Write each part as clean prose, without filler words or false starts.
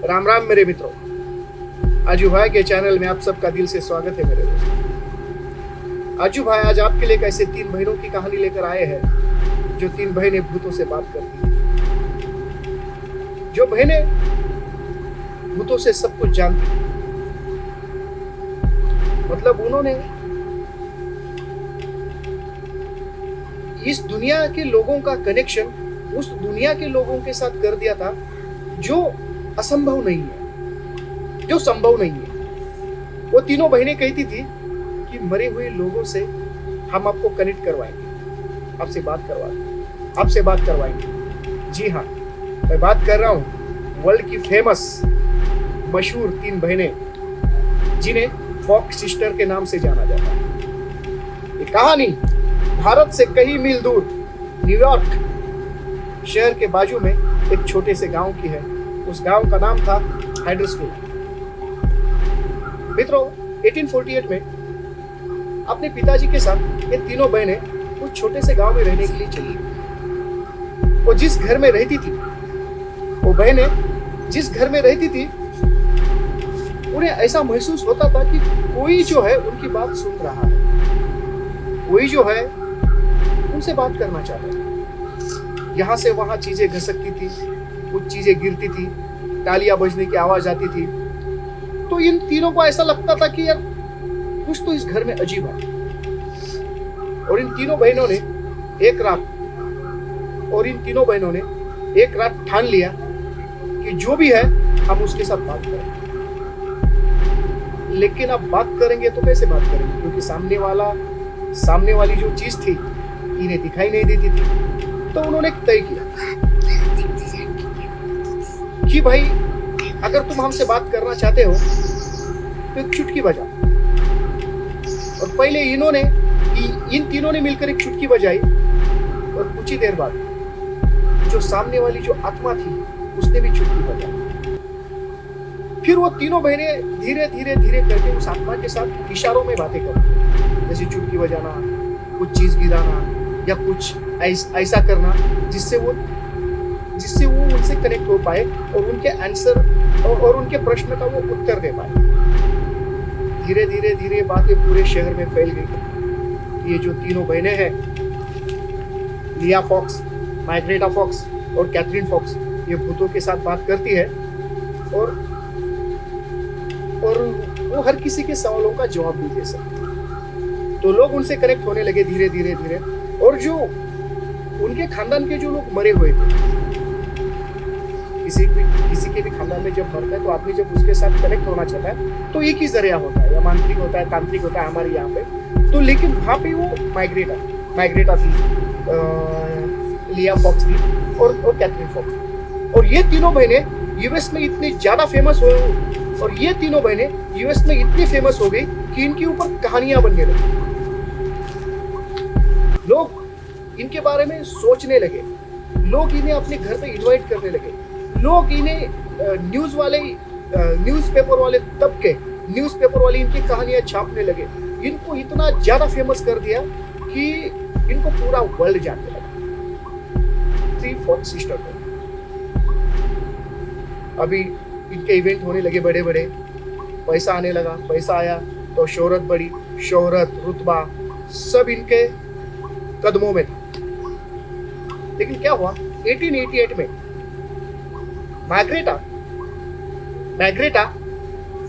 राम राम मेरे मित्रों, आजू भाई के चैनल में आप सबका दिल से स्वागत है मेरे दोस्तों। आजू भाई आज आपके लिए ऐसे 3 बहनों की कहानी लेकर आए हैं जो 3 बहनें भूतों से बात करती हैं। जो बहनें भूतों से सब कुछ जानती हैं, मतलब उन्होंने इस दुनिया के लोगों का कनेक्शन उस दुनिया के लोगों के साथ कर दिया था जो असंभव नहीं है, जो संभव नहीं है। वो तीनों बहनें कहती थी कि मरे हुए लोगों से हम आपको कनेक्ट करवाएंगे, आपसे बात करवाएंगे। जी हाँ, मैं बात कर रहा हूँ वर्ल्ड की फेमस मशहूर 3 बहनें जिन्हें फॉक्स सिस्टर के नाम से जाना जाता है। ये कहानी भारत से कई मील दूर न्यूयॉर्क शहर के बाजू में एक छोटे से गांव की है। उस गांव का नाम था हाइडर्सफील्ड। मित्रों, 1848 में अपने पिताजी के साथ ये तीनों बहनें उस छोटे से गांव में रहने के लिए चली। वो जिस घर में रहती थी, वो बहनें जिस घर में रहती थी, उन्हें ऐसा महसूस होता था कि कोई जो है उनकी बात सुन रहा है, कोई जो है उनसे बात करना चाहता है। यहाँ से वहां चीजें घसकती थी, कुछ चीजें गिरती थी, तालियां बजने की आवाज आती थी। तो इन तीनों को ऐसा लगता था कि यार कुछ तो इस घर में अजीब है। और इन तीनों बहनों ने एक रात ठान लिया कि जो भी है हम उसके साथ बात करें। लेकिन अब बात करेंगे तो कैसे बात करेंगे, क्योंकि सामने वाली जो चीज थी इन्हें दिखाई नहीं देती थी। तो उन्होंने तय किया कि भाई अगर तुम हमसे बात करना चाहते हो तो एक चुटकी बजाओ। और पहले इन तीनों ने मिलकर एक चुटकी बजाई और कुछ ही देर बाद जो सामने वाली जो आत्मा थी उसने भी चुटकी बजाई। फिर वो तीनों बहनें धीरे धीरे करके उस आत्मा के साथ इशारों में बातें करती, जैसे चुटकी बजाना, कुछ चीज गिराना या कुछ ऐसा करना जिससे वो उनसे कनेक्ट हो पाए और उनके आंसर और उनके प्रश्न का वो उत्तर दे पाए। धीरे धीरे बातें पूरे शहर में फैल गई। ये जो तीनों बहनें हैं, लिया फॉक्स, मार्गरेटा फॉक्स और कैथरीन फॉक्स, ये भूतों के साथ बात करती है और वो हर किसी के सवालों का जवाब भी दे सकती है। तो लोग उनसे कनेक्ट होने लगे धीरे धीरे। और जो उनके खानदान के जो लोग मरे हुए थे, किसी के भी खानदान में जब मरता है तो आदमी जब उसके साथ कनेक्ट होना चाहता है तो एक ही जरिया होता है, या मांत्रिक होता है, तांत्रिक होता है हमारे यहाँ पे। तो लेकिन वहाँ पे वो माइग्रेटा थी, लिया फॉक्स थी और कैथरीन फॉक्स। और ये तीनों बहनें यूएस में इतनी ज्यादा फेमस हो गई कि इनके ऊपर कहानियां बनने लगी। लोग इनके बारे में सोचने लगे, लोग इन्हें अपने घर पे इनवाइट करने लगे, लोग इन्हें न्यूज़पेपर वाले इनकी कहानियां छापने लगे। इनको इतना ज्यादा फेमस कर दिया कि इनको पूरा वर्ल्ड जानने लगा। 3 फॉक्स सिस्टर को अभी इनके इवेंट होने लगे बड़े, पैसा आने लगा। पैसा आया तो शोहरत बढ़ी, शोहरत, रुतबा सब इनके कदमों में था। लेकिन क्या हुआ, 1888 में मार्गरेटा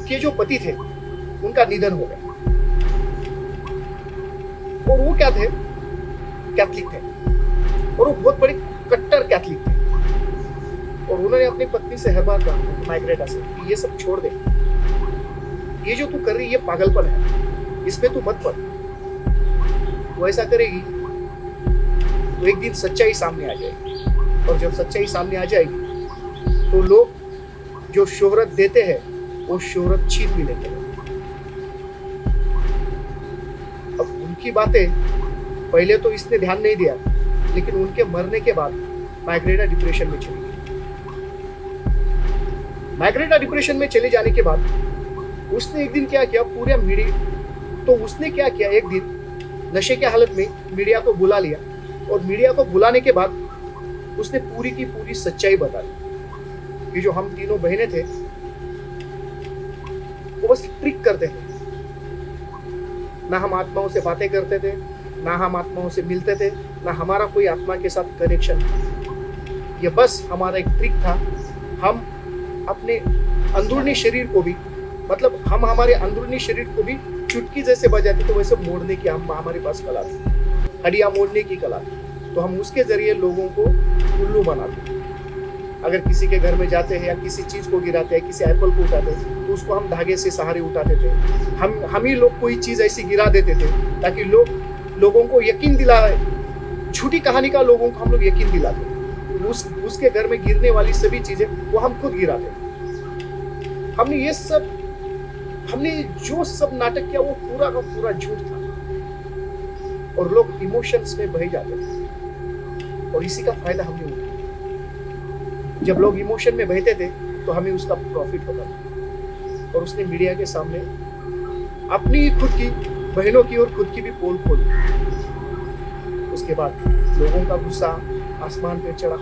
के जो पति थे उनका निधन हो गया। और वो क्या थे, कैथलिक थे, और वो बहुत बड़े कट्टर कैथलिक थे। और उन्होंने अपनी पत्नी से हर बार कहा, मार्गरेटा से, कि ये सब छोड़ दे, ये जो तू कर रही है ये पागलपन है, इसमें तू मत पड़। वो ऐसा करेगी तो एक दिन सच्चाई सामने आ जाएगी, और जब सच्चाई सामने आ जाएगी तो लोग जो शोहरत देते हैं वो शोहरत छीन भी लेते हैं। अब उनकी बातें पहले तो इसने ध्यान नहीं दिया, लेकिन उनके मरने के बाद मार्गरेटा डिप्रेशन में चली गई। मार्गरेटा डिप्रेशन में चले जाने के बाद उसने एक दिन क्या किया, एक दिन नशे के हालत में मीडिया को बुला लिया, और मीडिया को बुलाने के बाद उसने पूरी की पूरी सच्चाई बता दी कि जो हम तीनों बहनें थे बस ट्रिक करते थे। ना हम आत्माओं से बातें करते थे, ना हम आत्माओं से मिलते थे, ना हमारा कोई आत्मा के साथ कनेक्शन था। ये बस हमारा एक ट्रिक था। हम अपने अंदरूनी शरीर को भी, मतलब हम हमारे अंदरूनी शरीर को भी चुटकी जैसे बजाते थे, वैसे मोड़ने की हमारे पास कला थी, हड्डियां मोड़ने की कला थी। तो हम उसके जरिए लोगों को उल्लू बनाते थे। अगर किसी के घर में जाते हैं या किसी चीज को गिराते हैं, किसी एप्पल को उठाते हैं, तो उसको हम धागे से सहारे उठाते थे। हम ही लोग कोई चीज ऐसी गिरा देते थे ताकि लोगों को यकीन दिलाए, झूठी कहानी का लोगों को हम लोग यकीन दिलाते। उसके घर में गिरने वाली सभी चीजें वो हम खुद गिराते। हमने जो सब नाटक किया वो पूरा का पूरा झूठ था, और लोग इमोशंस में बह जाते थे, और इसी का फायदा हमने उठाया। जब लोग इमोशन में बहते थे तो हमें उसका प्रॉफिट होता था, और उसने मीडिया के सामने अपनी खुद की बहनों की और खुद की भी पोल खोल दी। उसके बाद लोगों का गुस्सा आसमान पे चढ़ा,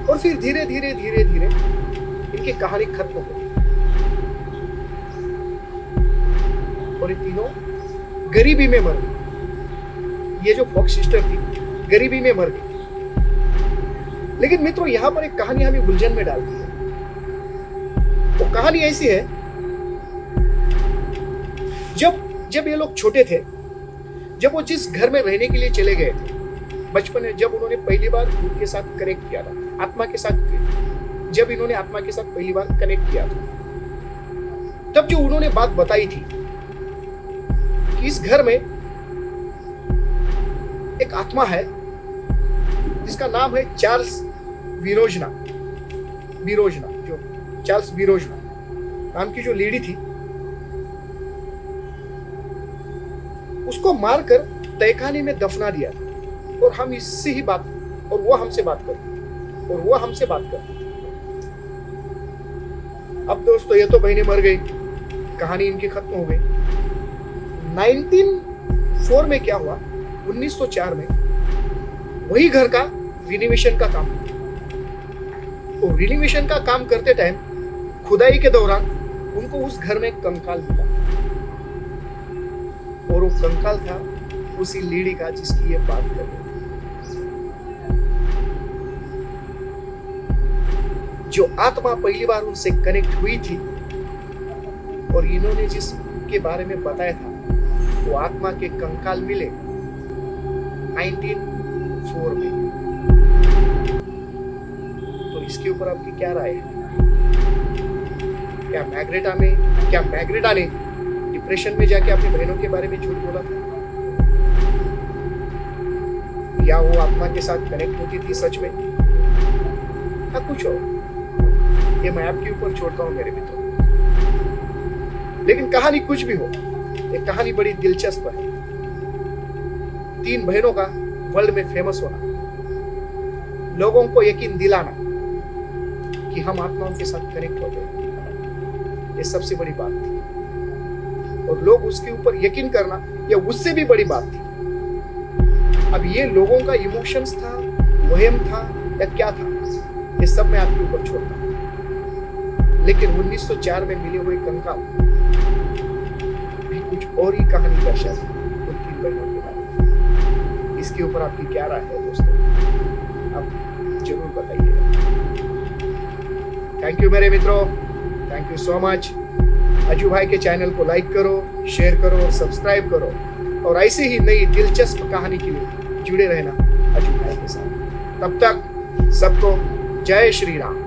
और फिर धीरे धीरे धीरे धीरे इनकी कहानी खत्म हो गई, और ये तीनों गरीबी में मर गई। ये जो फॉक्स सिस्टर थी गरीबी में मर गई। लेकिन मित्रों, यहां पर एक कहानी हमें उलझन में डालती है। वो कहानी ऐसी है, जब ये लोग छोटे थे, जब वो जिस घर में रहने के लिए चले गए थे बचपन में, जब उन्होंने पहली बार उनके साथ कनेक्ट किया था, आत्मा के साथ, जब इन्होंने आत्मा के साथ पहली बार कनेक्ट किया था, तब जो उन्होंने बात बताई थी कि इस घर में एक आत्मा है जिसका नाम है चार्ल्स बिरोजना, जो चार्ल्स बिरोजना नाम की जो लेडी थी, उसको मारकर तहखाने में दफना दिया था। और हम इससे ही बात, और वो हमसे बात करती। अब दोस्तों, ये तो बहनें मर गई, कहानी इनकी खत्म हो गई। 1904 में क्या हुआ, 1904 में वही घर का रिनोवेशन का काम, और रिनोवेशन का काम करते टाइम खुदाई के दौरान उनको उस घर में कंकाल मिला, और वो कंकाल था उसी लेडी का जिसकी ये बात कर रहे थे। जो आत्मा पहली बार उनसे कनेक्ट हुई थी, और इन्होंने जिसके बारे में बताया था, वो आत्मा के कंकाल मिले 1904 में। तो इसके ऊपर आपकी क्या राय है? क्या मैग्रेटा ने डिप्रेशन में जाके अपनी बहनों के बारे में झूठ बोला था, या वो आत्मा के साथ कनेक्ट होती थी सच में, या कुछ और? ये मैं आपके ऊपर छोड़ता हूं मेरे मित्रों। लेकिन कहानी कुछ भी हो, ये कहानी बड़ी दिलचस्प है। 3 बहनों का वर्ल्ड में फेमस होना, लोगों को यकीन दिलाना कि हम आत्माओं के साथ कनेक्ट होते हैं, ये सबसे बड़ी बात थी। और लोग उसके ऊपर यकीन करना, यह उससे भी बड़ी बात थी। अब ये लोगों का इमोशंस था, वहम था, या क्या था, ये सब मैं आपके ऊपर छोड़ता हूं। लेकिन 1904 में मिले हुए कंकाल भी कुछ और ही कहानी दर्शाती है उन 3 बहनों के बारे में। इसके ऊपर आपकी क्या राय है दोस्तों, आप जरूर बताइएगा। थैंक यू मेरे मित्रों, थैंक यू सो मच। अजू भाई के चैनल को लाइक करो, शेयर करो और सब्सक्राइब करो, और ऐसे ही नई दिलचस्प कहानी के लिए जुड़े रहना अजू भाई के साथ। तब तक सबको जय श्री राम।